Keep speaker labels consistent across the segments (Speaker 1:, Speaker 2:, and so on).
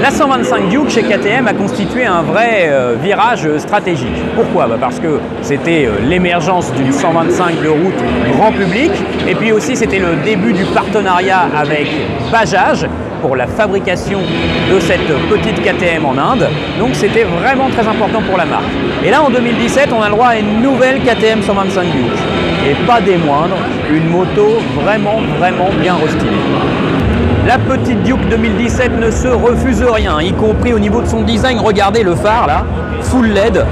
Speaker 1: La 125 Duke chez KTM a constitué un vrai virage stratégique. Pourquoi? Parce que c'était l'émergence d'une 125 de route grand public, et puis aussi c'était le début du partenariat avec Bajaj pour la fabrication de cette petite KTM en Inde. Donc c'était vraiment très important pour la marque. Et là en 2017, on a le droit à une nouvelle KTM 125 Duke. Et pas des moindres, une moto vraiment bien restylée. La petite Duke 2017 ne se refuse rien, y compris au niveau de son design. Regardez le phare là, full LED,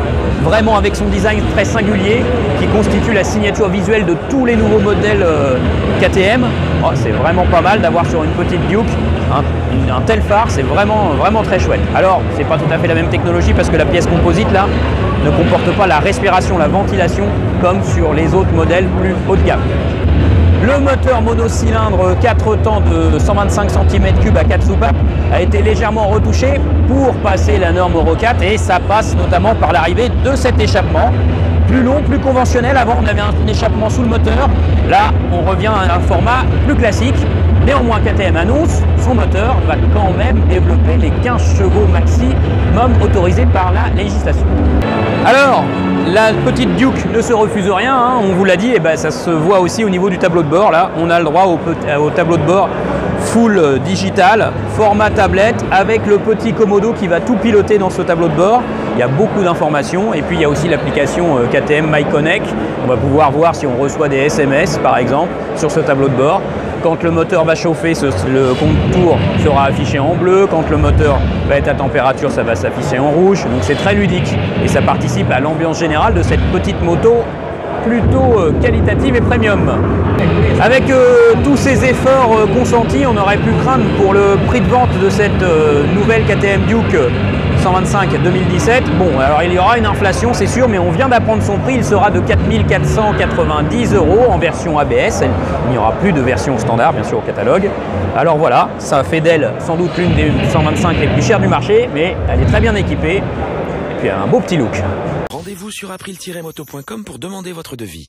Speaker 1: vraiment avec son design très singulier qui constitue la signature visuelle de tous les nouveaux modèles KTM. Oh, c'est vraiment pas mal d'avoir sur une petite Duke un tel phare, c'est vraiment très chouette. Alors, c'est pas tout à fait la même technologie parce que la pièce composite là ne comporte pas la respiration, la ventilation comme sur les autres modèles plus haut de gamme. Le moteur monocylindre 4 temps de 125 cm3 à 4 soupapes a été légèrement retouché pour passer la norme Euro 4 et ça passe notamment par l'arrivée de cet échappement. Plus long, plus conventionnel. Avant, on avait un échappement sous le moteur. Là, on revient à un format plus classique. Néanmoins, KTM annonce son moteur va quand même développer les 15 chevaux maximum autorisés par la législation. Alors, la petite Duke ne se refuse rien, hein, on vous l'a dit, et ben ça se voit aussi au niveau du tableau de bord. Là, on a le droit au tableau de bord full digital, format tablette, avec le petit Komodo qui va tout piloter dans ce tableau de bord. Il y a beaucoup d'informations, et puis il y a aussi l'application KTM MyConnect. On va pouvoir voir si on reçoit des SMS, par exemple, sur ce tableau de bord. Quand le moteur va chauffer, le contour sera affiché en bleu. Quand le moteur va être à température, ça va s'afficher en rouge. Donc c'est très ludique et ça participe à l'ambiance générale de cette petite moto plutôt qualitative et premium. Avec tous ces efforts consentis, on aurait pu craindre pour le prix de vente de cette nouvelle KTM Duke 125 2017. Bon, alors il y aura une inflation, c'est sûr, mais on vient d'apprendre son prix. Il sera de 4 490 € en version ABS. Il n'y aura plus de version standard, bien sûr, au catalogue. Alors voilà, ça fait d'elle sans doute l'une des 125 les plus chères du marché, mais elle est très bien équipée. Et puis un beau petit look.
Speaker 2: Rendez-vous sur april-moto.com pour demander votre devis.